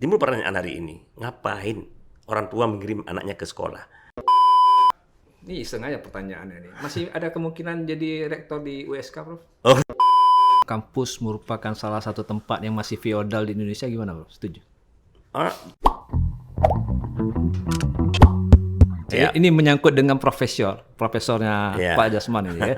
Timbul pertanyaan hari ini, ngapain orang tua mengirim anaknya ke sekolah? Ini iseng aja pertanyaannya nih. Masih ada kemungkinan jadi rektor di USK, Prof? Oh, Kampus merupakan salah satu tempat yang masih feodal di Indonesia, gimana, Prof? Setuju? ah, Ya. Ini menyangkut dengan profesornya Ya. Pak Jasman ini ya.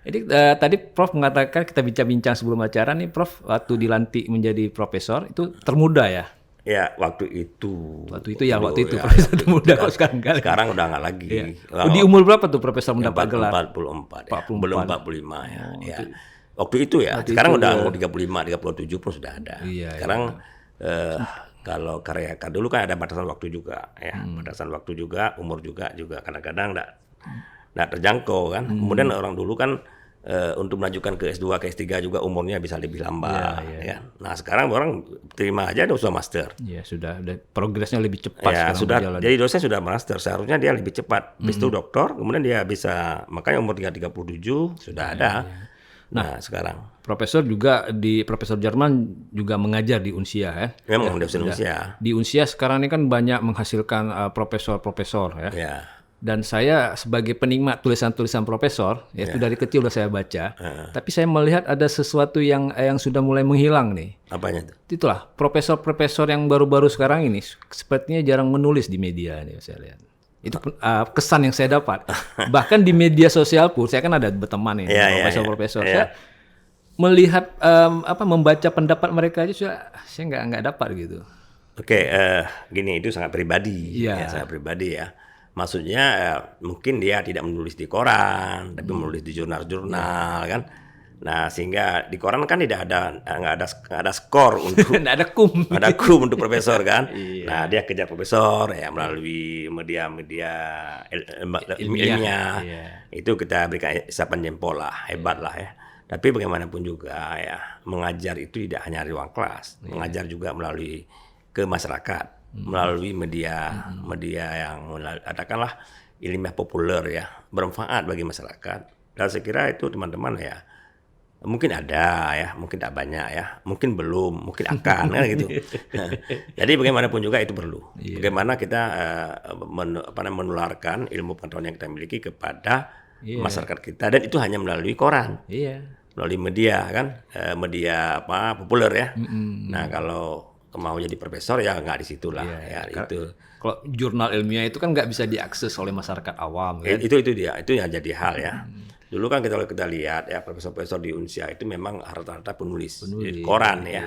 Jadi tadi Prof mengatakan kita bincang-bincang sebelum acara nih, Prof, waktu dilantik menjadi profesor itu termuda ya. Ya, waktu itu. Waktu itu ya, Profesor profesor termuda kok sekarang kali. Sekarang udah nggak lagi. Iya. Di umur berapa tuh profesor Yang mendapat gelar? 44 ya. 44. Belum 45 ya. Oh, Ya. Waktu itu ya. Waktu Sekarang itu, udah ya. umur 35, 37 pun sudah ada. Iya, Sekarang kalau karya dulu kan ada batasan waktu juga ya. Batasan waktu juga, umur juga kadang-kadang nggak terjangkau kan. Kemudian orang dulu kan untuk melanjutkan ke S2, ke S3 juga umurnya bisa lebih lambat ya. Nah, sekarang orang terima aja udah master. Iya, sudah progresnya lebih cepat Ya sekarang sudah, berjalan. jadi dosen sudah master, seharusnya dia lebih cepat. Habis itu doktor, kemudian dia bisa, makanya umur 37 sudah ada. Nah, sekarang Profesor Jerman juga mengajar di Unsia ya. memang udah usia. Di Unsia sekarang ini kan banyak menghasilkan profesor-profesor ya. Ya, Dan saya sebagai penikmat tulisan-tulisan profesor, yaitu dari kecil udah saya baca. Tapi saya melihat ada sesuatu yang sudah mulai menghilang nih. apanya tuh? Itulah profesor-profesor yang baru-baru sekarang ini sepertinya jarang menulis di media nih saya lihat. Itu kesan yang saya dapat. Bahkan di media sosial pun saya kan ada berteman nih profesor-profesor. Saya melihat membaca pendapat mereka aja saya nggak dapat gitu. Oke, gini, itu sangat pribadi, Iya. ya, sangat pribadi ya. Maksudnya mungkin dia tidak menulis di koran, tapi menulis di jurnal-jurnal kan. Nah, sehingga di koran kan nggak ada skor untuk Nggak ada kum. ada kum untuk profesor kan. Nah, dia kejar profesor ya melalui media-media ilmiah. Iya. Itu kita berikan isapan jempol lah, hebat lah ya. Tapi bagaimanapun juga ya, mengajar itu tidak hanya di ruang kelas, mengajar juga melalui ke masyarakat, melalui media yang katakanlah ilmiah populer ya, bermanfaat bagi masyarakat. Dan saya kira itu teman-teman ya, mungkin ada ya, mungkin tak banyak ya, mungkin belum, mungkin akan kan gitu. Jadi bagaimanapun juga itu perlu. Bagaimana kita menularkan ilmu pengetahuan yang kita miliki kepada masyarakat kita, dan itu hanya melalui koran. Iya. Melalui media kan, media populer ya. Nah, kalau mau jadi profesor ya nggak di situ lah ya itu. Kalau jurnal ilmiah itu kan nggak bisa diakses oleh masyarakat awam kan. Itu dia, itu yang jadi hal ya. Dulu kan kita lihat ya profesor-profesor di Unsia itu memang rata-rata penulis di koran ya.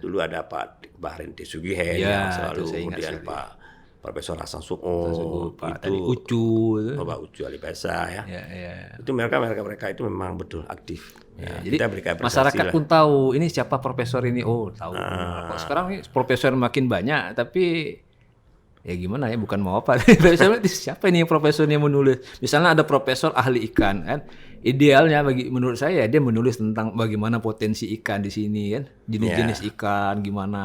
Dulu ada Pak Bahrin Tisugihen yang selalu, kemudian Pak Profesor Hasan Sukmo, Pak itu tadi Ucu itu. Bapak Ucu Alipesa ya. Ya. Itu mereka itu memang betul aktif. Ya, Jadi kita berikan apresiasi masyarakat lah. pun tahu ini siapa profesor ini. Oh, tahu. Kok sekarang ini profesor makin banyak, tapi ya gimana ya, bukan mau apa. Siapa ini profesor yang menulis? Misalnya ada profesor ahli ikan kan. Idealnya menurut saya dia menulis tentang bagaimana potensi ikan di sini kan. Jenis-jenis ikan gimana,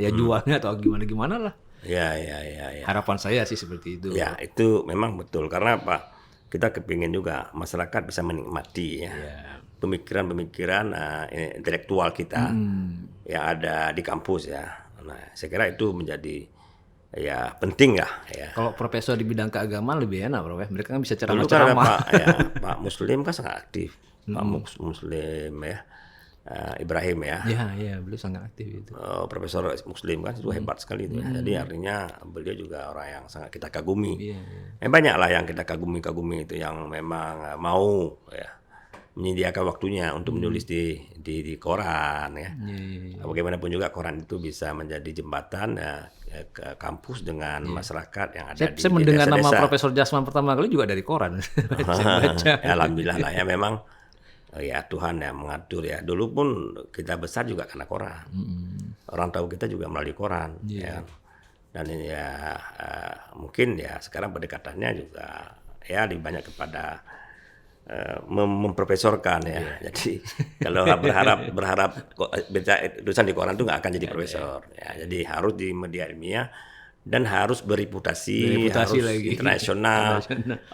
ya jualnya atau gimana lah. Ya. Harapan saya sih seperti itu. Ya, itu memang betul. Karena apa? Kita kepingin juga masyarakat bisa menikmati ya. Pemikiran-pemikiran intelektual kita yang ada di kampus ya. Nah, saya kira itu menjadi ya penting lah ya. Kalau profesor di bidang keagamaan lebih enak, Bro. Mereka kan bisa Dulu kan ada ceramah-ceramah. Pak Muslim kan sangat aktif. Pak Muslim ya. Ibrahim ya. Iya, beliau sangat aktif itu. Profesor Muslim kan itu hebat sekali itu. Jadi artinya beliau juga orang yang sangat kita kagumi. Banyak lah yang kita kagumi itu yang memang mau ya menyediakan waktunya untuk menulis di koran ya. Bagaimanapun juga koran itu bisa menjadi jembatan ke kampus dengan masyarakat yang ada di Saya mendengar nama desa-desa. Profesor Jasman pertama kali juga dari koran. Saya baca. Alhamdulillah lah ya, memang ya Tuhan yang mengatur ya. Dulu pun kita besar juga karena koran. Orang tahu kita juga melalui koran. Ya. Dan ya mungkin ya sekarang pendekatannya juga ya lebih banyak kepada memprofesorkan ya. Jadi kalau berharap baca tulisan di koran itu nggak akan jadi profesor. Ya, jadi harus di media ilmiah dan harus bereputasi harus lagi. internasional.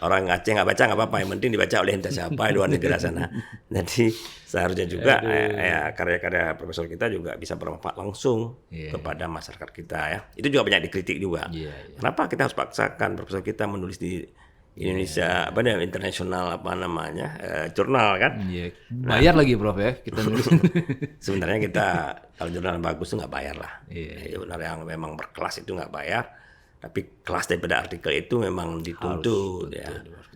Orang Aceh nggak baca nggak apa-apa, yang penting dibaca oleh entah siapa di luar negara sana. Jadi seharusnya juga ya karya-karya profesor kita juga bisa bermanfaat langsung kepada masyarakat kita ya. Itu juga banyak dikritik juga. Kenapa kita harus paksakan profesor kita menulis di Indonesia apa namanya internasional apa namanya jurnal kan? Iya. Bayar lagi Prof ya kita nulis. Sebenarnya kita kalau jurnal bagus itu nggak bayar lah. Jurnal yang memang berkelas itu nggak bayar. Tapi kelas daripada artikel itu memang dituntut ya.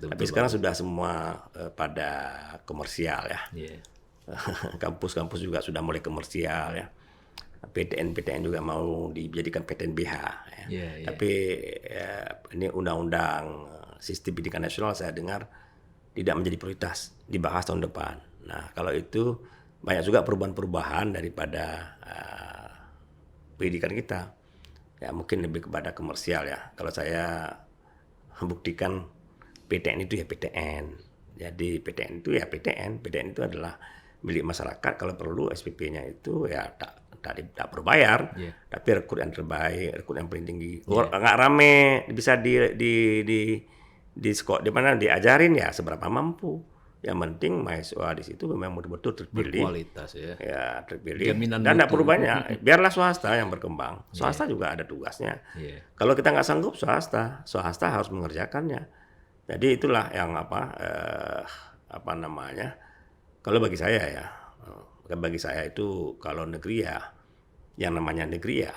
Tapi sekarang sudah semua pada komersial ya. Kampus-kampus juga sudah mulai komersial ya. PTN juga mau dijadikan PTN BH ya. Tapi ini undang-undang sistem pendidikan nasional saya dengar tidak menjadi prioritas, dibahas tahun depan. Nah, kalau itu banyak juga perubahan-perubahan daripada pendidikan kita. Ya mungkin lebih kepada komersial ya. Kalau saya membuktikan PTN itu ya PTN. Jadi PTN itu ya PTN. PTN itu adalah milik masyarakat. Kalau perlu SPP-nya itu ya tak perlu bayar. Tapi rekrut yang terbaik, rekrut yang paling tinggi. Nggak rame, bisa di sekolah di mana diajarin ya seberapa mampu. Yang penting mahasiswa di situ memang betul-betul terpilih. Berkualitas ya. Ya terpilih. Jaminan Dan tidak mutu. perlu banyak. Biarlah swasta yang berkembang. Swasta juga ada tugasnya. Kalau kita nggak sanggup swasta harus mengerjakannya. Jadi itulah yang apa namanya. Kalau bagi saya itu kalau negeri ya, yang namanya negeri ya,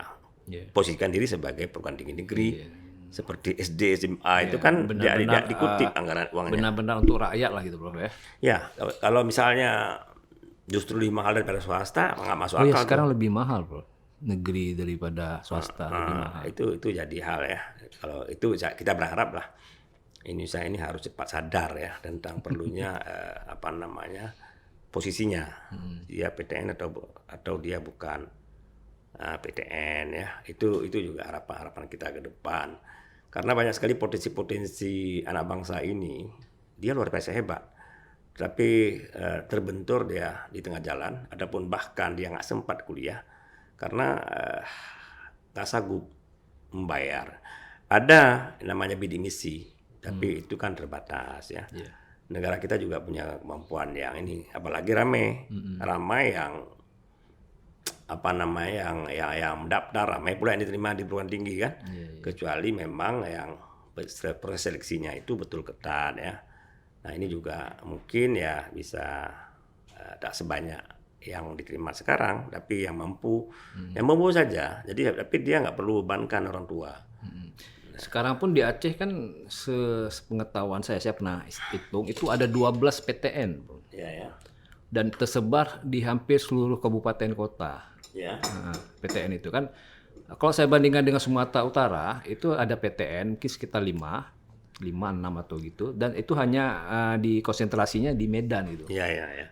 posisikan diri sebagai perguruan tinggi negeri. Seperti SD, SMA itu kan tidak dikutip anggaran uangnya. Benar-benar untuk rakyat lah gitu Prof ya. Ya, kalau misalnya justru lebih mahal daripada swasta, nggak masuk akal. Sekarang lebih mahal Prof. Negeri daripada swasta. Lebih mahal. Itu jadi hal ya. Kalau itu kita berharap lah Indonesia ini harus cepat sadar ya tentang perlunya posisinya. Dia PTN atau dia bukan PTN ya. Itu juga harapan kita ke depan. Karena banyak sekali potensi-potensi anak bangsa ini, dia luar biasa hebat. Tapi terbentur dia di tengah jalan, ataupun bahkan dia nggak sempat kuliah karena nggak sanggup membayar. Ada namanya bidik misi, tapi itu kan terbatas ya. Negara kita juga punya kemampuan yang ini, apalagi ramai yang yang mendaftar, ramai pula yang diterima di perguruan tinggi kan. Kecuali memang yang proses seleksinya itu betul ketat ya. Nah ini juga mungkin ya bisa tak sebanyak yang diterima sekarang, tapi yang mampu saja. Jadi tapi dia nggak perlu bebankan orang tua. Sekarang pun di Aceh kan sepengetahuan saya pernah hitung itu ada 12 PTN. Ya. Dan tersebar di hampir seluruh kabupaten kota. Nah, PTN itu kan kalau saya bandingkan dengan Sumatera Utara itu ada PTN mungkin sekitar 5, 6 atau gitu, dan itu hanya di konsentrasinya di Medan gitu.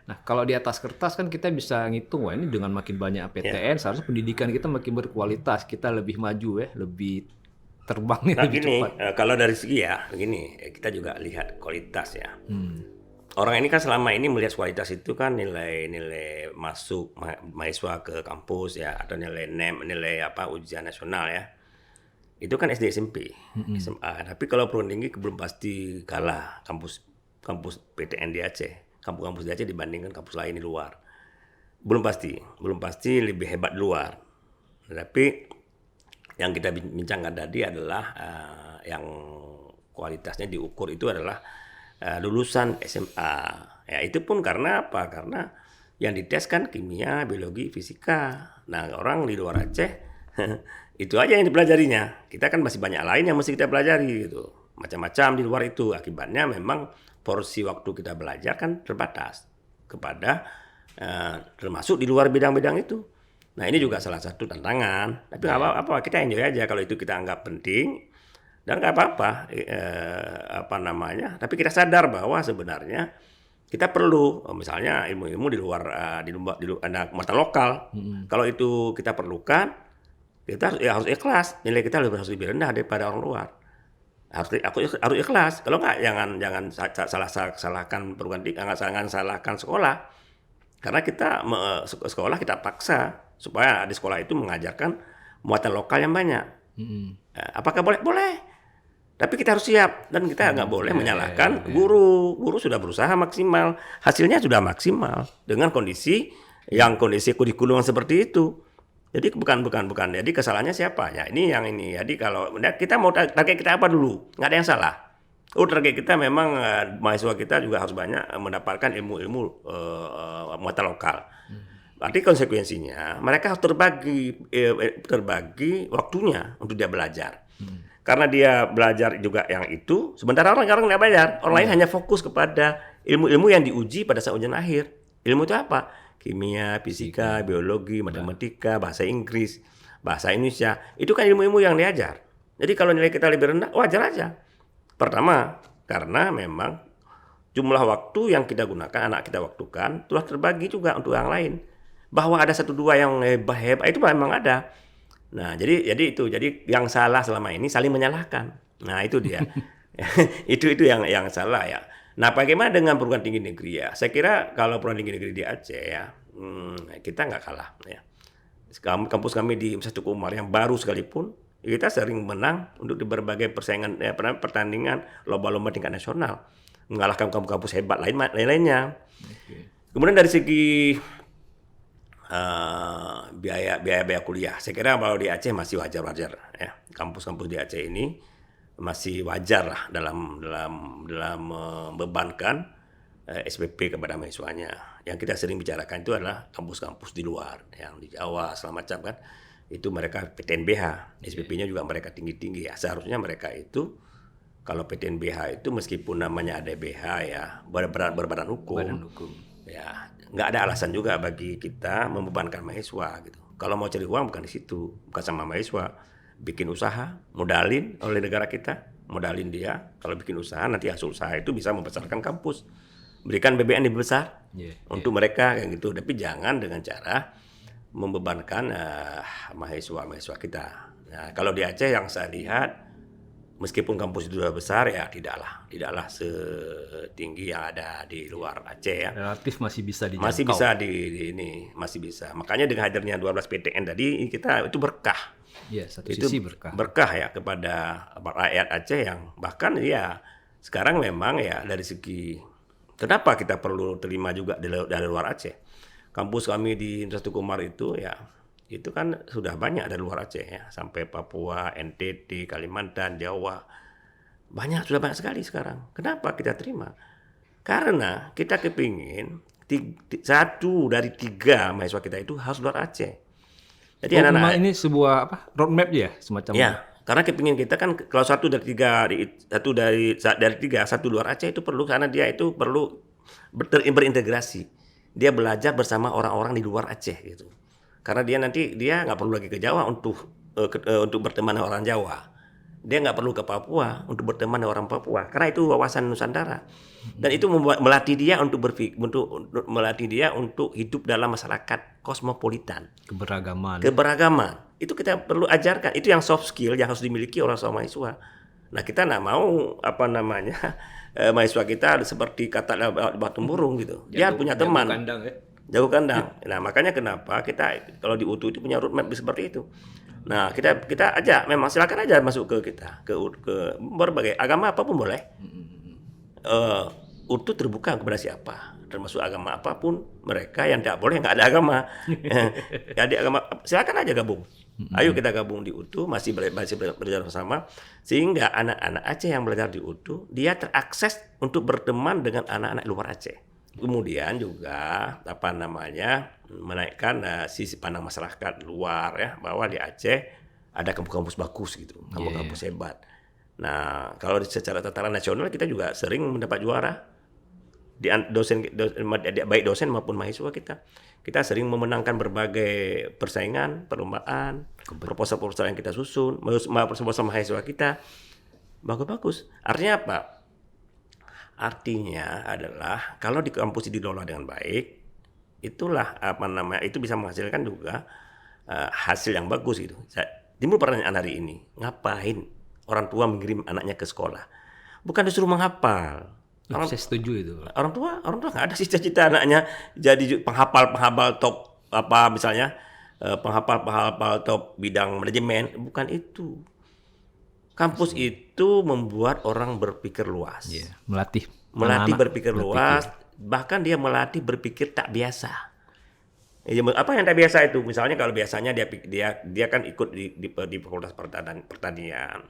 Nah kalau di atas kertas kan kita bisa ngitung, wah ini dengan makin banyak PTN seharusnya pendidikan kita makin berkualitas, kita lebih maju ya, lebih terbangnya lebih cepat. Kalau dari segi ya begini, kita juga lihat kualitas ya. Orang ini kan selama ini melihat kualitas itu kan nilai masuk mahasiswa ke kampus ya, atau nilai NEM, nilai ujian nasional ya. Itu kan SD SMP, SMA. Tapi kalau perguruan tinggi belum pasti kalah kampus PTN di Aceh, kampus di Aceh dibandingkan kampus lain di luar. Belum pasti lebih hebat di luar. Tapi yang kita bincangkan tadi adalah yang kualitasnya diukur itu adalah lulusan SMA. Ya itu pun karena apa? Karena yang dites kan kimia, biologi, fisika. Nah orang di luar Aceh itu aja yang dipelajarinya. Kita kan masih banyak lain yang mesti kita pelajari gitu. Macam-macam di luar itu. Akibatnya memang porsi waktu kita belajar kan terbatas kepada termasuk di luar bidang-bidang itu. Nah ini juga salah satu tantangan. Tapi nggak apa-apa, kita enjoy aja kalau itu kita anggap penting. Dan nggak apa-apa, tapi kita sadar bahwa sebenarnya kita perlu, misalnya ilmu-ilmu di luar ada mata lokal. Kalau itu kita perlukan, kita harus ikhlas. Nilai kita harus lebih rendah daripada orang luar. Harus ikhlas. Kalau nggak, jangan salahkan perguruan tinggi, jangan salahkan sekolah. Karena kita sekolah kita paksa supaya di sekolah itu mengajarkan muatan lokal yang banyak. Apakah boleh? Boleh. Tapi kita harus siap dan kita nggak boleh menyalahkan guru. Guru sudah berusaha maksimal, hasilnya sudah maksimal dengan kondisi kurikulum yang seperti itu. Jadi bukan. Jadi kesalahannya siapa? Ya ini yang ini. Jadi kalau kita mau target kita apa dulu? Nggak ada yang salah. Target kita memang mahasiswa kita juga harus banyak mendapatkan ilmu-ilmu muatan lokal. Berarti konsekuensinya mereka harus terbagi waktunya untuk dia belajar. Karena dia belajar juga yang itu, sementara orang nggak belajar. Orang lain hanya fokus kepada ilmu-ilmu yang diuji pada saat ujian akhir. Ilmu itu apa? Kimia, fisika, biologi, matematika, bahasa Inggris, bahasa Indonesia. Itu kan ilmu-ilmu yang diajar. Jadi kalau nilai kita lebih rendah, wajar aja. Pertama, karena memang jumlah waktu yang kita gunakan, anak kita waktukan, telah terbagi juga untuk yang lain. Bahwa ada 1-2 yang hebat itu memang ada. Nah, jadi yang salah selama ini saling menyalahkan. Nah, itu dia. itu yang salah ya. Nah, bagaimana dengan perguruan tinggi negeri ya? Saya kira kalau perguruan tinggi negeri di Aceh ya, kita nggak kalah ya. Kampus kami di Universitas Tuku Umar yang baru sekalipun, kita sering menang untuk di berbagai pertandingan lomba-lomba tingkat nasional, mengalahkan kampus-kampus hebat lainnya. Kemudian dari segi biaya kuliah, saya kira kalau di Aceh masih wajar ya. Kampus-kampus di Aceh ini masih wajar lah dalam membebankan SPP kepada mahasiswanya. Yang kita sering bicarakan itu adalah kampus-kampus di luar, yang di Jawa segala macam kan. Itu mereka PTNBH, SPP-nya juga mereka tinggi-tinggi ya. Seharusnya mereka itu kalau PTNBH itu meskipun namanya ada BH ya, berbadan hukum. Ya, nggak ada alasan juga bagi kita membebankan mahasiswa gitu. Kalau mau cari uang bukan di situ, bukan sama mahasiswa, bikin usaha, modalin oleh negara kita, modalin dia. Kalau bikin usaha nanti hasil usaha itu bisa membesarkan kampus, berikan BBN lebih besar untuk mereka kayak gitu. Tapi jangan dengan cara membebankan mahasiswa kita. Nah, kalau di Aceh yang saya lihat, meskipun kampus itu sudah besar ya tidaklah setinggi yang ada di luar Aceh ya. Relatif masih bisa dijangkau. Masih bisa. Makanya dengan hadirnya 12 PTN tadi kita itu berkah. Iya, satu itu sisi berkah. Berkah ya kepada rakyat Aceh yang bahkan ya sekarang memang ya dari segi kenapa kita perlu terima juga dari luar Aceh. Kampus kami di Universitas Tuku Umar itu ya itu kan sudah banyak dari luar Aceh ya, sampai Papua, NTT, Kalimantan, Jawa. Sudah banyak sekali sekarang. Kenapa kita terima? Karena kita kepingin 1 dari 3 mahasiswa kita itu harus luar Aceh. Jadi anak-anak ini sebuah roadmap ya semacam. Ya, karena kepingin kita kan kalau 1 dari 3 satu luar Aceh itu perlu, karena dia itu perlu berintegrasi. Dia belajar bersama orang-orang di luar Aceh gitu. Karena dia nggak perlu lagi ke Jawa untuk berteman dengan orang Jawa. Dia nggak perlu ke Papua untuk berteman dengan orang Papua. Karena itu wawasan Nusantara. Dan itu melatih dia melatih dia untuk hidup dalam masyarakat kosmopolitan. Keberagaman. Itu kita perlu ajarkan. Itu yang soft skill yang harus dimiliki oleh seorang mahasiswa. Nah, kita nggak mau mahasiswa kita seperti kata batu burung gitu. Dia punya teman. Jago kandang. Nah, makanya kenapa kita kalau di UTU itu punya roadmap seperti itu. Nah, kita aja memang silakan aja masuk ke kita, ke berbagai agama apapun boleh. UTU terbuka kepada siapa, termasuk agama apapun. Mereka yang tidak boleh nggak ada agama. Ada agama, silakan aja gabung. Ayo kita gabung di UTU, masih belajar bersama, sehingga anak-anak Aceh yang belajar di UTU dia terakses untuk berteman dengan anak-anak luar Aceh. Kemudian juga menaikkan sisi pandang masyarakat luar ya, bahwa di Aceh ada kampus-kampus bagus gitu, kampus-kampus hebat. Nah, kalau secara tataran nasional kita juga sering mendapat juara di baik dosen maupun mahasiswa kita. Kita sering memenangkan berbagai persaingan, perlombaan, proposal-proposal yang kita susun, proposal mahasiswa kita bagus-bagus. Artinya apa? Artinya adalah kalau di kampus dikelola dengan baik, itu bisa menghasilkan juga hasil yang bagus gitu. Timbul pertanyaan hari ini, ngapain orang tua mengirim anaknya ke sekolah? Bukan disuruh menghafal. Saya setuju itu. Orang tua nggak ada cita-cita anaknya jadi penghafal top misalnya penghafal top bidang manajemen, bukan itu. Kampus itu membuat orang berpikir luas. Iya, melatih Melatih anak-anak berpikir luas, bahkan dia melatih berpikir tak biasa. Apa yang tak biasa itu? Misalnya kalau biasanya dia kan ikut di Fakultas Pertanian.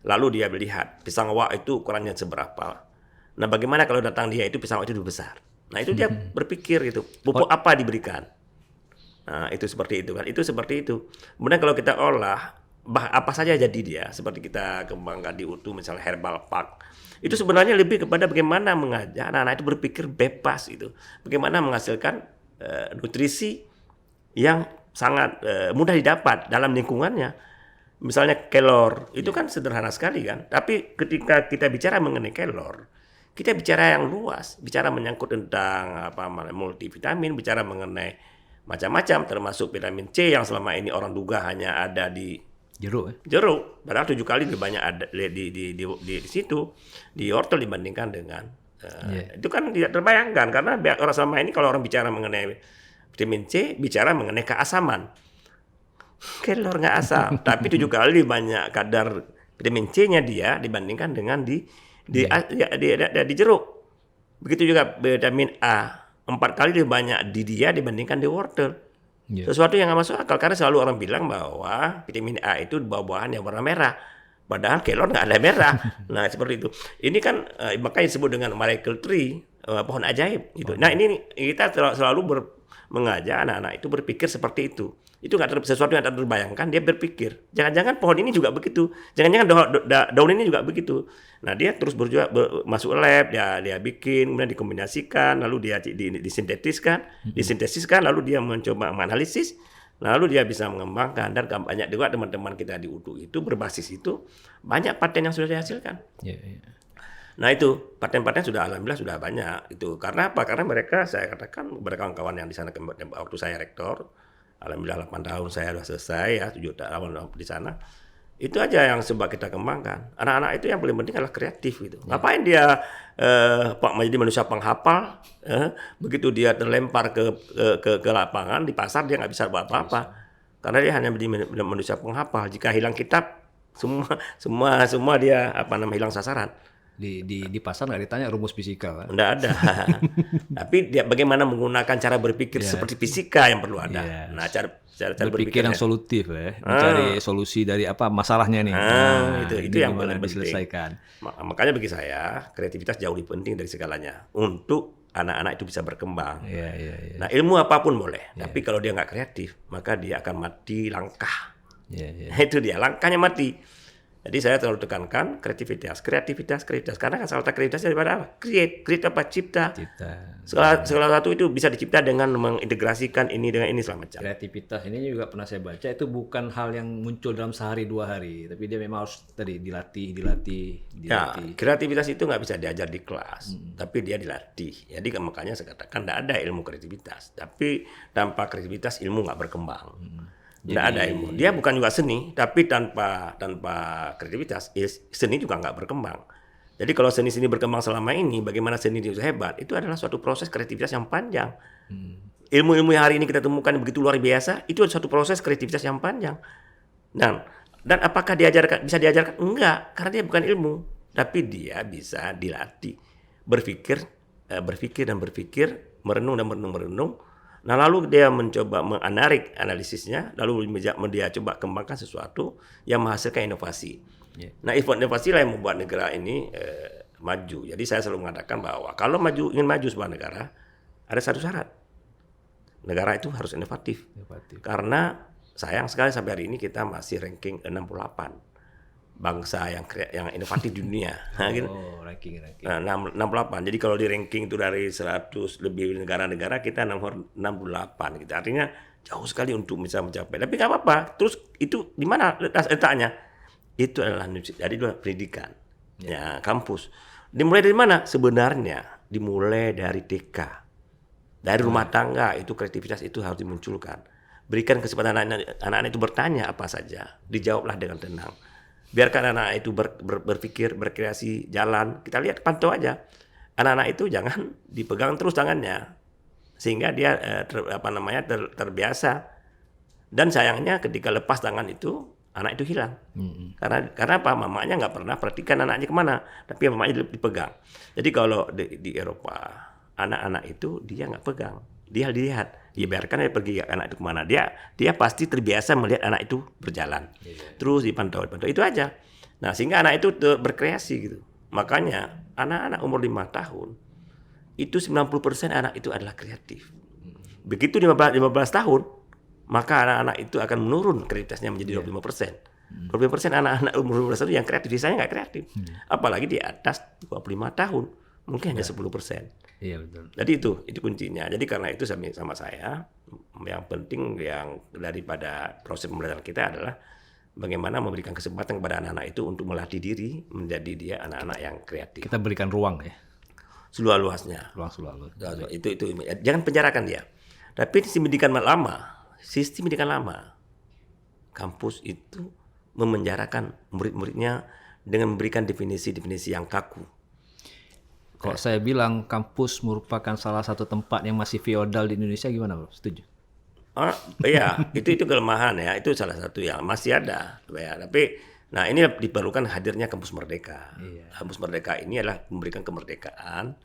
Lalu dia melihat pisang wak itu ukurannya seberapa. Nah, bagaimana kalau datang dia itu pisang wak itu lebih besar. Nah, itu dia berpikir itu, pupuk apa diberikan. Nah, itu seperti itu kan. Itu seperti itu. Kemudian kalau kita olah apa saja jadi dia, seperti kita kembangkan di UTU misalnya herbal park. Itu sebenarnya lebih kepada bagaimana mengajak anak-anak itu berpikir bebas itu. Bagaimana menghasilkan nutrisi yang sangat mudah didapat dalam lingkungannya. Misalnya kelor, itu kan sederhana sekali kan. Tapi ketika kita bicara mengenai kelor, kita bicara yang luas, bicara menyangkut tentang multivitamin, bicara mengenai macam-macam termasuk vitamin C yang selama ini orang duga hanya ada di jeruk, padahal 7 kali lebih banyak ada di situ di wortel dibandingkan dengan itu kan tidak terbayangkan karena orang selama ini kalau orang bicara mengenai vitamin C bicara mengenai keasaman. Kelor nggak asam, tapi 7 kali banyak kadar vitamin C-nya dia dibandingkan dengan di jeruk. Begitu juga vitamin A 4 kali lebih banyak di dia dibandingkan di wortel. Sesuatu yang nggak masuk akal karena selalu orang bilang bahwa vitamin A itu buah-buahan yang warna merah. Padahal kelor nggak ada merah. Nah seperti itu. Ini kan makanya disebut dengan miracle tree, pohon ajaib gitu. Nah ini kita selalu mengajak anak-anak itu berpikir seperti itu. Itu nggak sesuatu yang tak terbayangkan dia berpikir. Jangan-jangan pohon ini juga begitu. Jangan-jangan daun ini juga begitu. Nah dia terus masuk lab, dia bikin, kemudian dikombinasikan, lalu dia disintesiskan, lalu dia mencoba menganalisis, lalu dia bisa mengembangkan dan banyak juga teman-teman kita di UTU itu berbasis itu banyak paten yang sudah dihasilkan. Nah itu paten-paten alhamdulillah sudah banyak itu karena apa? Karena saya katakan beberapa kawan-kawan yang di sana waktu saya rektor, alhamdulillah 8 tahun saya sudah selesai ya 7 tahun di sana. Itu aja yang coba kita kembangkan. Anak-anak itu yang paling penting adalah kreatif gitu. Ngapain dia menjadi manusia penghafal? Begitu dia terlempar ke lapangan di pasar dia nggak bisa buat apa-apa. Karena dia hanya menjadi manusia penghafal. Jika hilang kitab semua dia hilang sasaran. Di pasar nggak ditanya rumus fisika kan? Nggak ada. Tapi dia bagaimana menggunakan cara berpikir seperti fisika yang perlu ada. Nah cara berpikir yang solutif ya, mencari solusi dari masalahnya nih. Itu yang paling diselesaikan. Makanya bagi saya kreativitas jauh lebih penting dari segalanya untuk anak-anak itu bisa berkembang. Nah ilmu apapun boleh, tapi kalau dia nggak kreatif maka dia akan mati langkah. Itu dia langkahnya mati. Jadi saya terlalu tekankan kreativitas. Karena kan salah satu kreativitas daripada apa? Create apa? Cipta. Segala satu itu bisa dicipta dengan mengintegrasikan ini dengan ini selama macam. Kreativitas ini juga pernah saya baca itu bukan hal yang muncul dalam sehari 2 hari, tapi dia memang harus dilatih. Ya, kreativitas itu nggak bisa diajar di kelas, tapi dia dilatih. Jadi makanya saya katakan tidak ada ilmu kreativitas. Tapi tanpa kreativitas ilmu nggak berkembang. Tidak ada ilmu. Dia bukan juga seni, tapi tanpa kreativitas, seni juga nggak berkembang. Jadi kalau seni berkembang selama ini, bagaimana seni itu hebat? Itu adalah suatu proses kreativitas yang panjang. Ilmu-ilmu yang hari ini kita temukan begitu luar biasa, itu adalah suatu proses kreativitas yang panjang. Dan apakah bisa diajarkan? Enggak, karena dia bukan ilmu, tapi dia bisa dilatih. Berpikir, merenung. Nah lalu dia mencoba menganalisisnya, lalu dia coba kembangkan sesuatu yang menghasilkan inovasi. Nah inovasi lah yang membuat negara ini maju. Jadi saya selalu mengatakan bahwa kalau ingin maju sebuah negara, ada satu syarat. Negara itu harus inovatif. Karena sayang sekali sampai hari ini kita masih ranking 68. Bangsa yang inovatif di dunia. Ranking. Nah, 68. Jadi kalau di ranking itu dari 100 lebih negara-negara kita nomor 68 gitu. Artinya jauh sekali untuk bisa mencapai. Tapi nggak apa-apa. Terus itu di mana letaknya? Itu adalah pendidikan. Ya, kampus. Dimulai dari mana? Sebenarnya dimulai dari TK. Dari rumah tangga itu kreativitas itu harus dimunculkan. Berikan kesempatan anak-anak itu bertanya apa saja. Dijawablah dengan tenang. Biarkan anak itu berpikir, berkreasi, jalan. Kita lihat, pantau aja. Anak-anak itu jangan dipegang terus tangannya. Sehingga dia terbiasa. Dan sayangnya ketika lepas tangan itu, anak itu hilang. Karena apa? Mamanya nggak pernah perhatikan anaknya kemana, tapi mamanya dipegang. Jadi kalau di Eropa, anak-anak itu dia nggak pegang, dia dilihat, dia biarkan dia pergi anak itu kemana. Dia pasti terbiasa melihat anak itu berjalan, terus dipantau itu aja. Nah sehingga anak itu berkreasi gitu. Makanya anak-anak umur 5 tahun itu 90% anak itu adalah kreatif. Begitu 15 tahun, maka anak-anak itu akan menurun kreativitasnya menjadi 25%. 25% anak-anak umur 15 tahun yang kreatif, sisanya nggak kreatif. Apalagi di atas 25 tahun, mungkin hanya 10%. Iya betul. Jadi itu kuncinya. Jadi karena itu sama saya, yang penting yang daripada proses pembelajaran kita adalah bagaimana memberikan kesempatan kepada anak-anak itu untuk melatih diri menjadi dia anak-anak yang kreatif. Kita berikan ruang ya. Seluas-luasnya. Ruang selalu. Itu jangan penjarakan dia. Tapi sistem pendidikan lama, kampus itu memenjarakan murid-muridnya dengan memberikan definisi-definisi yang kaku. Kalau saya bilang kampus merupakan salah satu tempat yang masih feodal di Indonesia, gimana Bro? Setuju? Iya, itu kelemahan ya, itu salah satu yang masih ada. Ya, tapi nah ini diperlukan hadirnya kampus merdeka. Kampus merdeka ini adalah memberikan kemerdekaan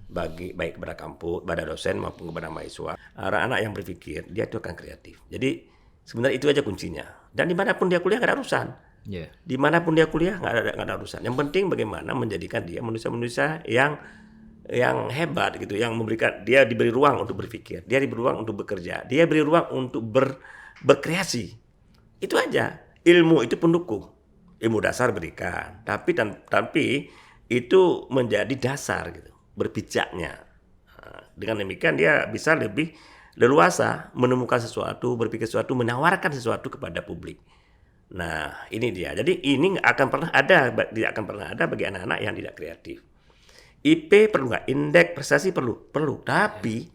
baik kepada kampus, kepada dosen maupun kepada mahasiswa. Anak-anak yang berpikir dia itu akan kreatif. Jadi sebenarnya itu aja kuncinya. Dan dimanapun dia kuliah nggak ada urusan. Dimanapun dia kuliah nggak ada urusan. Yang penting bagaimana menjadikan dia manusia-manusia yang hebat gitu, yang memberikan dia diberi ruang untuk berpikir, dia diberi ruang untuk bekerja, dia diberi ruang untuk berkreasi. Itu aja. Ilmu itu pendukung. Ilmu dasar berikan, tapi itu menjadi dasar gitu, berpijaknya. Dengan demikian dia bisa lebih leluasa menemukan sesuatu, berpikir sesuatu, menawarkan sesuatu kepada publik. Nah, ini dia. Jadi ini tidak akan pernah ada bagi anak-anak yang tidak kreatif. IP perlu nggak? Indeks prestasi perlu. Tapi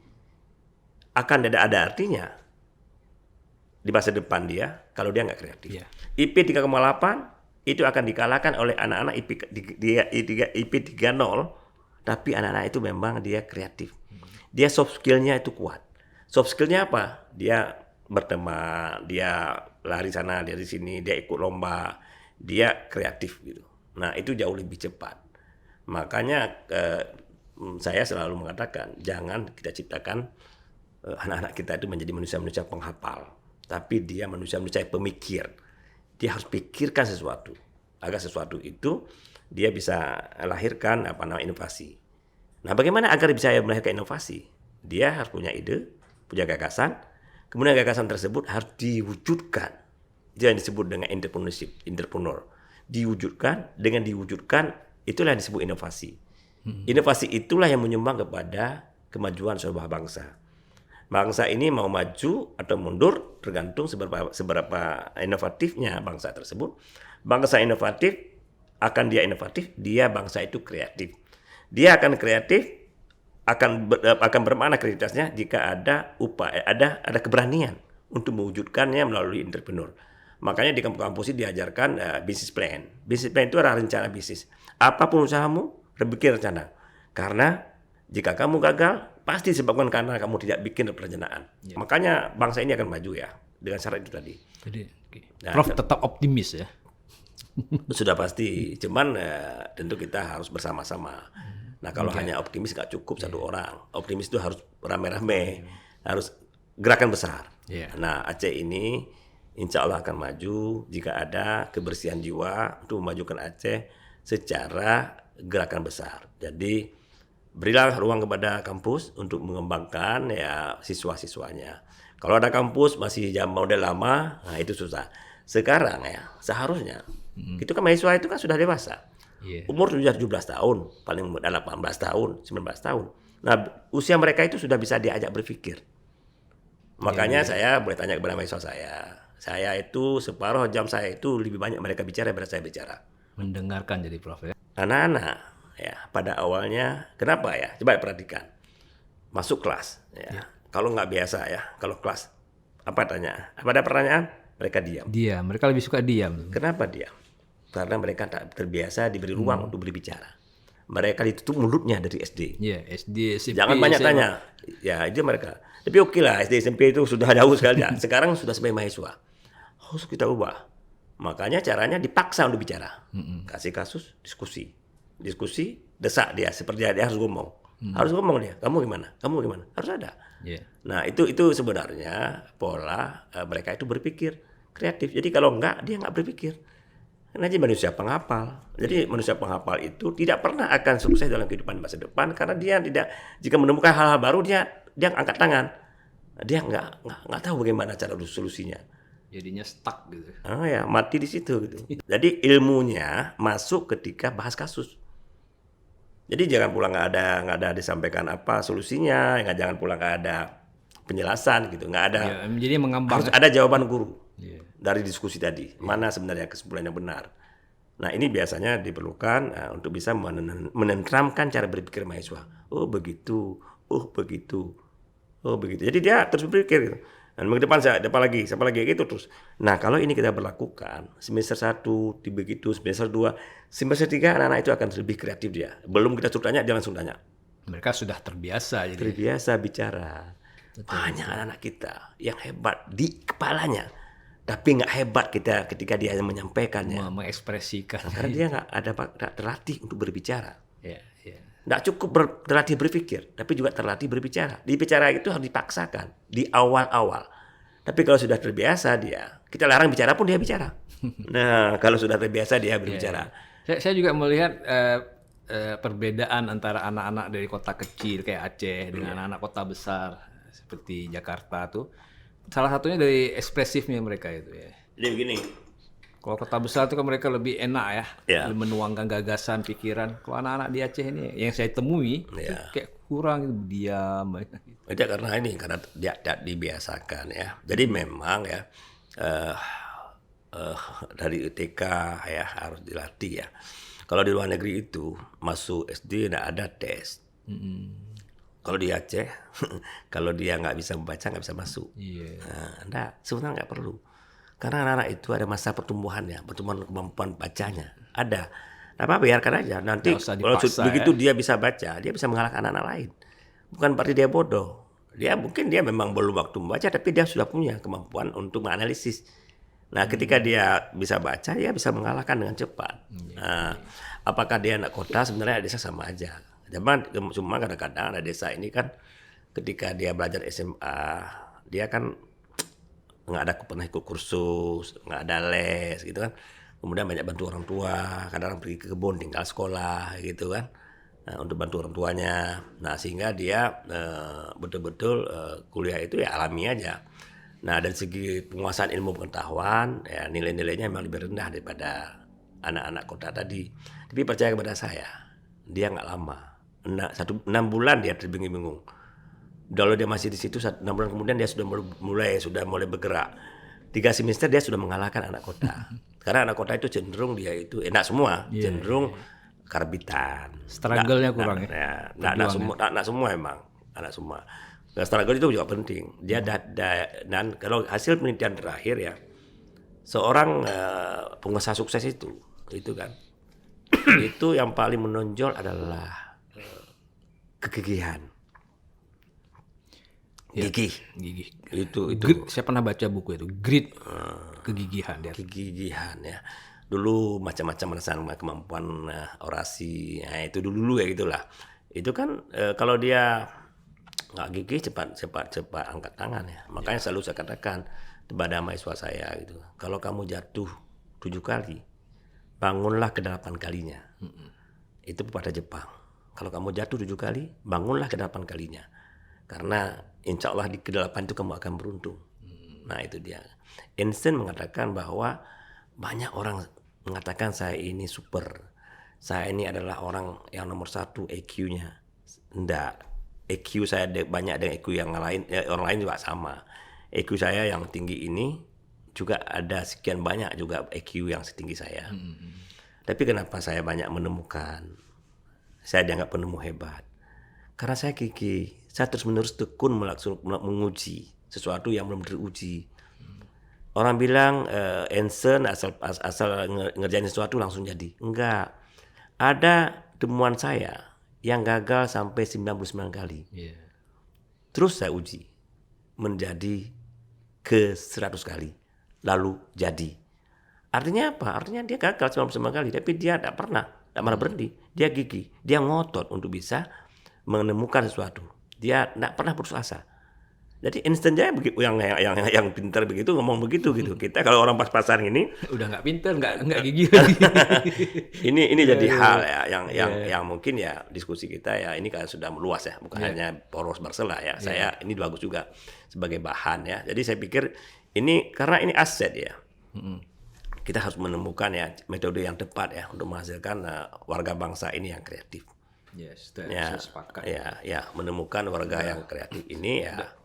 akan ada artinya di masa depan dia kalau dia nggak kreatif. IP 3,8 itu akan dikalahkan oleh anak-anak IP 3.0, tapi anak-anak itu memang dia kreatif. Dia soft skill-nya itu kuat. Soft skill-nya apa? Dia berteman, dia lari sana, dari sini, dia ikut lomba, dia kreatif gitu. Nah, itu jauh lebih cepat. Makanya saya selalu mengatakan jangan kita ciptakan anak-anak kita itu menjadi manusia-manusia penghafal, tapi dia manusia-manusia pemikir. Dia harus pikirkan sesuatu agar sesuatu itu dia bisa lahirkan inovasi. Nah, bagaimana agar bisa melahirkan inovasi? Dia harus punya ide, punya gagasan, kemudian gagasan tersebut harus diwujudkan. Itu yang disebut dengan entrepreneur. Diwujudkan, itulah yang disebut inovasi. Inovasi itulah yang menyumbang kepada kemajuan sebuah bangsa. Bangsa ini mau maju atau mundur tergantung seberapa inovatifnya bangsa tersebut. Bangsa inovatif dia bangsa itu kreatif. Dia akan kreatif, akan bermakna kreativitasnya jika ada upaya, ada keberanian untuk mewujudkannya melalui entrepreneur. Makanya di kampus ini diajarkan business plan. Business plan itu adalah rencana bisnis. Apapun usahamu, bikin rencana. Karena jika kamu gagal, pasti disebabkan karena kamu tidak bikin perencanaan. Makanya bangsa ini akan maju ya dengan syarat itu tadi. Jadi, Prof tetap optimis ya. Sudah pasti. Cuman tentu kita harus bersama-sama. Nah kalau hanya optimis nggak cukup satu orang. Optimis itu harus rame-rame, harus gerakan besar. Nah Aceh ini insya Allah akan maju jika ada kebersihan jiwa untuk memajukan Aceh secara gerakan besar. Jadi berilah ruang kepada kampus untuk mengembangkan ya siswa-siswanya. Kalau ada kampus masih model lama, nah itu susah. Sekarang ya seharusnya itu kan mahasiswa itu kan sudah dewasa. Umur sudah 17 tahun, paling 18 tahun, 19 tahun. Nah, usia mereka itu sudah bisa diajak berpikir. Makanya saya boleh tanya kepada mahasiswa saya itu separuh jam saya itu lebih banyak mereka bicara daripada saya bicara. Mendengarkan jadi Prof ya. Anak-anak ya pada awalnya kenapa ya? Coba perhatikan. Masuk kelas ya. Kalau nggak biasa ya, kalau kelas apa tanya? Apa ada pertanyaan? Mereka diam. Mereka lebih suka diam. Kenapa diam? Karena mereka tak terbiasa diberi ruang untuk berbicara. Mereka ditutup mulutnya dari SD. SD, SMP. Jangan banyak tanya. Ya, itu mereka. Tapi oke lah, SD, SMP itu sudah jauh sekali ya. Sekarang sudah sebagai mahasiswa. Harus kita ubah. Makanya caranya dipaksa untuk bicara. Kasih kasus, diskusi, desak dia seperti dia harus ngomong. Harus ngomong dia. Kamu gimana? Harus ada. Yeah. Nah, itu sebenarnya pola mereka itu berpikir kreatif. Jadi kalau enggak, dia enggak berpikir. Karena dia manusia penghafal. Jadi manusia penghafal itu tidak pernah akan sukses dalam kehidupan masa depan karena dia tidak, jika menemukan hal-hal baru dia angkat tangan. Dia enggak tahu bagaimana cara solusinya. Jadinya stuck gitu. Ya, mati di situ gitu. Jadi ilmunya masuk ketika bahas kasus. Jadi jangan pula nggak ada disampaikan apa solusinya, jangan pula nggak ada penjelasan gitu, nggak ada. Ya, jadi mengambang. Harus ada jawaban guru dari diskusi tadi. Mana sebenarnya kesimpulan yang benar. Nah, ini biasanya diperlukan untuk bisa menenteramkan cara berpikir mahasiswa. Oh begitu. Jadi dia terus berpikir gitu. Dan depan lagi gitu terus. Nah, kalau ini kita berlakukan semester 1 begitu, semester 2, semester 3 anak-anak itu akan lebih kreatif dia. Belum kita suruh tanya, dia langsung tanya. Mereka sudah terbiasa jadi. Terbiasa bicara. Banyak anak-anak kita yang hebat di kepalanya, tapi nggak hebat ketika dia menyampaikannya, mengekspresikan. Karena dia nggak terlatih untuk berbicara. Yeah. Nggak cukup terlatih berpikir, tapi juga terlatih berbicara. Di bicara itu harus dipaksakan di awal-awal. Tapi kalau sudah terbiasa kita larang bicara pun dia bicara. Nah, kalau sudah terbiasa dia berbicara. Saya juga melihat perbedaan antara anak-anak dari kota kecil kayak Aceh dengan anak-anak kota besar seperti Jakarta tuh. Salah satunya dari ekspresifnya mereka itu ya. Jadi begini. Kalau kota besar itu kan mereka lebih enak ya, menuangkan gagasan, pikiran. Kalau anak-anak di Aceh ini yang saya temui itu kayak kurang gitu, diam. Itu karena dia tidak dibiasakan ya. Jadi memang ya dari TK ya harus dilatih ya. Kalau di luar negeri itu masuk SD tidak ada tes. Kalau di Aceh, kalau dia nggak bisa membaca nggak bisa masuk. Nah, sebenarnya nggak perlu. Karena anak-anak itu ada masa pertumbuhan kemampuan bacanya. Ada. Apa biarkan aja. Nanti kalau begitu dia bisa baca, dia bisa mengalahkan anak-anak lain. Bukan berarti dia bodoh. Mungkin dia memang belum waktu membaca, tapi dia sudah punya kemampuan untuk menganalisis. Nah, ketika dia bisa baca, dia bisa mengalahkan dengan cepat. Nah, apakah dia anak kota? Sebenarnya desa sama aja. Cuma kadang-kadang anak desa ini kan ketika dia belajar SMA, dia kan nggak ada pernah ikut kursus, nggak ada les gitu kan. Kemudian banyak bantu orang tua, kadang pergi ke kebun tinggal sekolah gitu kan. Nah, untuk bantu orang tuanya. Nah, sehingga dia betul-betul kuliah itu ya alami aja. Nah, dari segi penguasaan ilmu pengetahuan ya nilai-nilainya memang lebih rendah daripada anak-anak kota tadi. Tapi percaya kepada saya, dia nggak lama. 6 bulan dia terbingung-bingung. Kalau dia masih di situ 6 bulan kemudian dia sudah mulai bergerak. 3 semester dia sudah mengalahkan anak kota. Karena anak kota itu cenderung dia itu enak semua, cenderung karbitan. Struggle-nya kurang ya. Anak semua emang, anak semua. Nah, struggle itu juga penting. Dia dan kalau hasil penelitian terakhir ya, seorang pengusaha sukses itu kan, itu yang paling menonjol adalah kegigihan. Gigih. Itu. Saya pernah baca buku itu, Grit, kegigihan dia. Kegigihan ya. Dulu macam-macam kemampuan orasi. Nah, itu dulu ya gitulah. Itu kan kalau dia nggak gigih cepat angkat tangan ya. Makanya selalu saya katakan kepada mahasiswa saya gitu. Kalau kamu jatuh 7 kali, bangunlah ke-8 kalinya. Itu pepatah Jepang. Kalau kamu jatuh 7 kali, bangunlah ke-8 kalinya. Karena insya Allah di ke-8 itu kamu akan beruntung. Nah, itu dia. Einstein mengatakan bahwa banyak orang mengatakan saya ini super. Saya ini adalah orang yang nomor 1 EQ-nya. Enggak. EQ saya banyak dengan EQ yang lain. Orang lain juga sama. EQ saya yang tinggi ini juga ada sekian banyak juga EQ yang setinggi saya. Tapi kenapa saya banyak menemukan? Saya dianggap penemu hebat. Karena saya gigih. Saya terus-menerus tekun menguji sesuatu yang belum teruji. Orang bilang Einstein asal ngerjain sesuatu langsung jadi. Enggak. Ada temuan saya yang gagal sampai 99 kali. Terus saya uji menjadi ke 100 kali. Lalu jadi. Artinya apa? Artinya dia gagal 99 kali, tapi dia tidak pernah berhenti. Dia gigih, dia ngotot untuk bisa menemukan sesuatu. Dia tidak pernah putus asa. Jadi instan aja begitu, yang pintar begitu ngomong begitu gitu. Kita kalau orang pas-pasan ini Udah nggak pinter, nggak gigih lagi. ini jadi hal ya yang mungkin ya diskusi kita ya ini kan sudah meluas ya, bukan hanya poros Barcela ya. Saya ini bagus juga sebagai bahan ya. Jadi saya pikir ini karena ini aset ya. Kita harus menemukan ya metode yang tepat ya untuk menghasilkan warga bangsa ini yang kreatif. Yes, Ya, saya sepakat. ya, menemukan warga yang kreatif ini ya.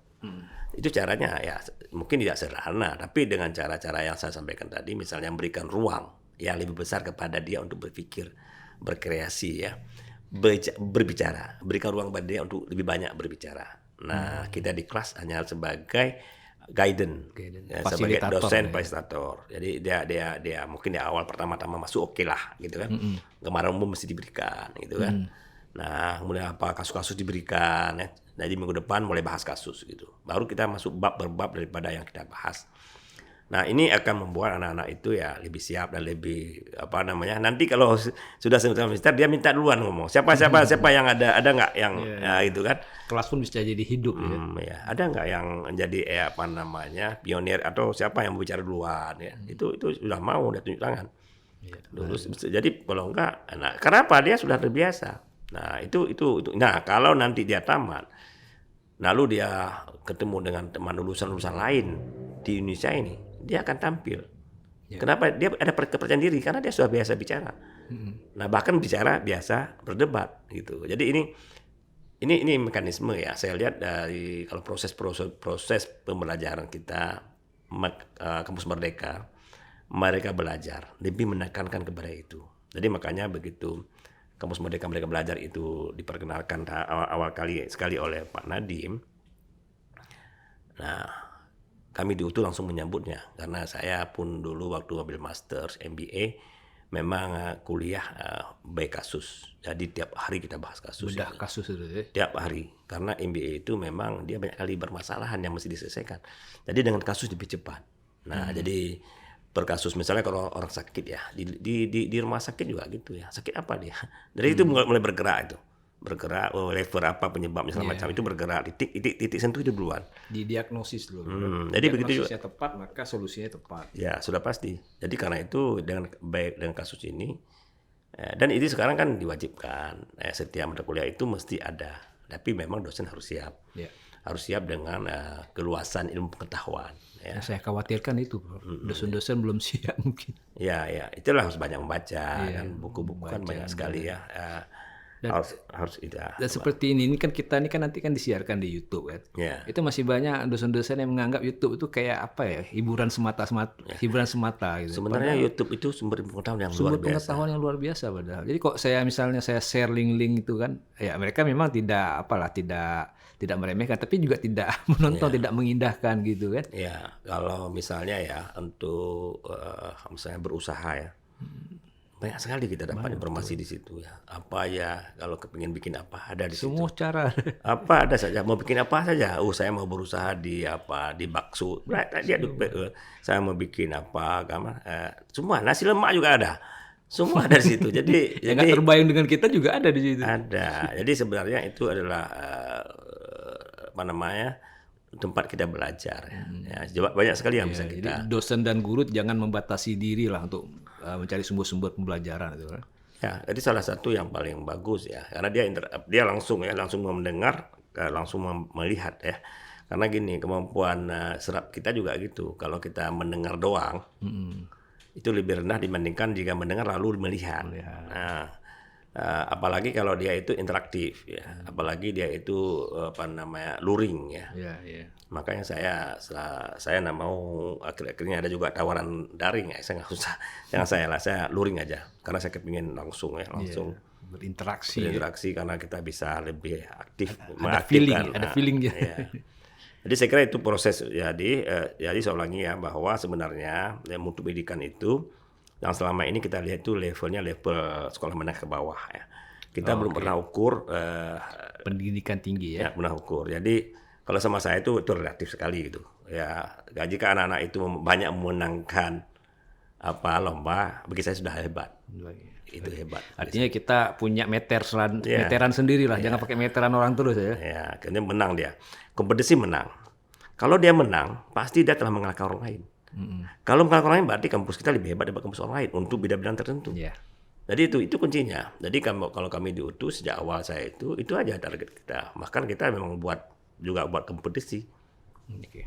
Itu caranya ya mungkin tidak sederhana, tapi dengan cara-cara yang saya sampaikan tadi, misalnya memberikan ruang yang lebih besar kepada dia untuk berpikir, berkreasi ya, berbicara, berikan ruang pada dia untuk lebih banyak berbicara. Nah, kita di kelas hanya sebagai guidance. Ya, sebagai dosen fasilitator. Jadi dia mungkin di awal pertama-tama masuk oke lah gitu kan. Gambaran umum mesti diberikan gitu kan. Nah, kemudian apa kasus-kasus diberikan ya. Jadi minggu depan mulai bahas kasus gitu. Baru kita masuk bab per bab daripada yang kita bahas. Nah, ini akan membuat anak-anak itu ya lebih siap dan lebih nanti kalau sudah semester dia minta duluan ngomong. Siapa yang ada nggak yang gitu kan. Kelas pun bisa jadi hidup ya. Ada nggak yang jadi pionir atau siapa yang berbicara duluan ya. Itu sudah mau udah tunjuk tangan. Jadi kalau enggak, nah, kenapa dia sudah terbiasa. Nah, itu. Nah, kalau nanti dia tamat, lalu dia ketemu dengan teman lulusan lain di Indonesia ini, dia akan tampil. Kenapa? Dia ada kepercayaan diri karena dia sudah biasa bicara. Nah, bahkan bicara biasa berdebat gitu. Jadi ini mekanisme ya. Saya lihat dari kalau proses pembelajaran kita Kampus Merdeka, mereka belajar lebih menekankan kepada itu. Jadi makanya begitu Kampus Merdeka mereka belajar itu diperkenalkan awal kali sekali oleh Pak Nadiem. Nah, kami di UTU langsung menyambutnya karena saya pun dulu waktu ambil Masters MBA memang kuliah by kasus. Jadi tiap hari kita bahas kasus. Bedah kasus itu ya. Tiap hari karena MBA itu memang dia banyak kali bermasalahan yang mesti diselesaikan. Jadi dengan kasus lebih cepat. Nah, jadi per kasus misalnya kalau orang sakit ya di rumah sakit juga gitu ya, sakit apa dia dari itu mulai bergerak level apa penyebabnya segala macam itu bergerak titik sentuh itu duluan didiagnosis dulu. Jadi begitu juga tepat maka solusinya tepat ya sudah pasti. Jadi karena itu dengan kasus ini dan ini sekarang kan diwajibkan setiap mata kuliah itu mesti ada, tapi memang dosen harus siap harus siap dengan keluasan ilmu pengetahuan. Ya. Yang saya khawatirkan itu, dosen-dosen belum siap mungkin. Ya, itulah harus banyak membaca dan buku-buku kan banyak sekali ya. Harus itu. Dan seperti ini kan kita kan nanti kan disiarkan di YouTube kan. Ya. Itu masih banyak dosen-dosen yang menganggap YouTube itu kayak apa ya, hiburan semata gitu. Sebenarnya YouTube itu sumber pengetahuan yang luar biasa. Sumber pengetahuan yang luar biasa padahal. Jadi kok saya share link itu kan, ya mereka memang tidak meremehkan, tapi juga tidak menonton, tidak mengindahkan gitu kan. Ya, kalau misalnya ya untuk misalnya berusaha ya, banyak sekali kita dapat informasi di situ ya. Apa ya, kalau kepingin bikin apa ada di Semua situ. cara. Apa ada saja, mau bikin apa saja. Saya mau berusaha di bakso. Saya mau bikin apa, semua nasi lemak juga ada. Semua ada di situ. Jadi nggak terbayang dengan kita juga ada di situ. Ada. Jadi sebenarnya itu adalah tempat kita belajar ya. Banyak sekali yang bisa kita. Jadi dosen dan guru jangan membatasi diri lah untuk mencari sumber-sumber pembelajaran itu kan. Ya, jadi salah satu yang paling bagus ya, karena dia langsung mendengar, langsung melihat ya. Karena gini, kemampuan serap kita juga gitu. Kalau kita mendengar doang, itu lebih rendah dibandingkan jika mendengar lalu melihat. Nah, apalagi kalau dia itu interaktif ya, apalagi dia itu luring ya. Makanya saya nggak mau akhir-akhirnya ada juga tawaran daring ya, saya nggak usah, saya luring aja karena saya kepingin langsung berinteraksi karena kita bisa lebih aktif, ada feeling ya. Jadi saya kira itu proses. Jadi saya ulangi ya bahwa sebenarnya mutu pendidikan itu yang selama ini kita lihat itu level sekolah menengah ke bawah ya. Kita belum pernah ukur pendidikan tinggi ya. Pernah ukur. Jadi kalau sama saya itu relatif sekali gitu. Ya, jika anak-anak itu banyak memenangkan lomba, bagi saya sudah hebat. Itu hebat. Artinya kita punya meteran sendiri lah, jangan pakai meteran orang terus ya. Ya, akhirnya menang dia. Kompetisi menang. Kalau dia menang, pasti dia telah mengalahkan orang lain. Kalau mengalahkan orang lain berarti kampus kita lebih hebat daripada kampus orang lain untuk bidang-bidang tertentu. Iya. Jadi itu kuncinya. Jadi kalau kami diutus sejak awal saya itu aja target kita. Bahkan kita memang buat kompetisi.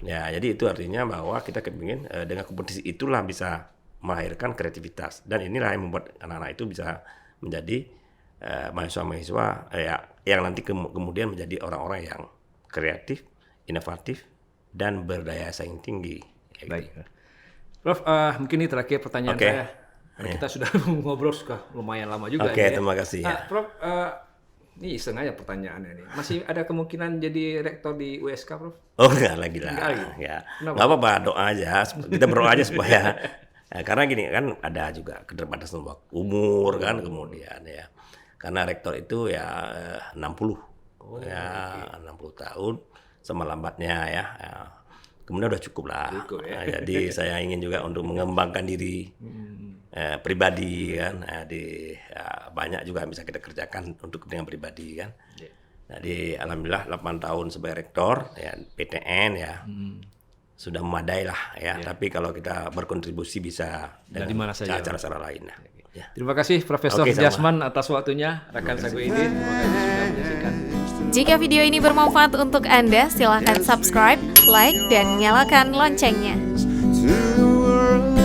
Ya, jadi itu artinya bahwa kita kepingin dengan kompetisi itulah bisa melahirkan kreativitas, dan inilah yang membuat anak-anak itu bisa menjadi mahasiswa-mahasiswa yang nanti kemudian menjadi orang-orang yang kreatif, inovatif, dan berdaya saing tinggi. Baik, Prof. Mungkin ini terakhir pertanyaan saya. Kita sudah ngobrol lumayan lama juga. Terima kasih. Prof, ini iseng aja pertanyaannya nih. Masih ada kemungkinan jadi rektor di USK, Prof? Oh, enggak lagi lah. Ya. Nggak apa-apa, doa aja. Kita berdoa aja supaya karena gini kan ada juga keterbatasan umur kan kemudian ya. Karena rektor itu ya 60. 60 tahun sama lambatnya ya. Kemudian udah cukup lah. Jadi saya ingin juga untuk mengembangkan diri pribadi kan. Banyak juga yang bisa kita kerjakan untuk kepentingan pribadi kan. Jadi alhamdulillah 8 tahun sebagai rektor ya PTN ya. Sudah memadai lah ya. Tapi kalau kita berkontribusi bisa dengan cara-cara lain lah. Ya. Terima kasih Profesor Jasman atas waktunya, rekan Sagu ini. Terima kasih sudah menyaksikan. Jika video ini bermanfaat untuk Anda, silahkan subscribe, like, dan nyalakan loncengnya. To the world,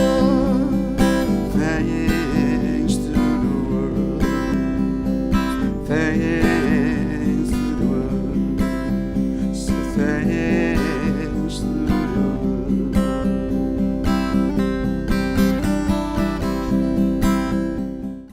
thanks to the world, thanks.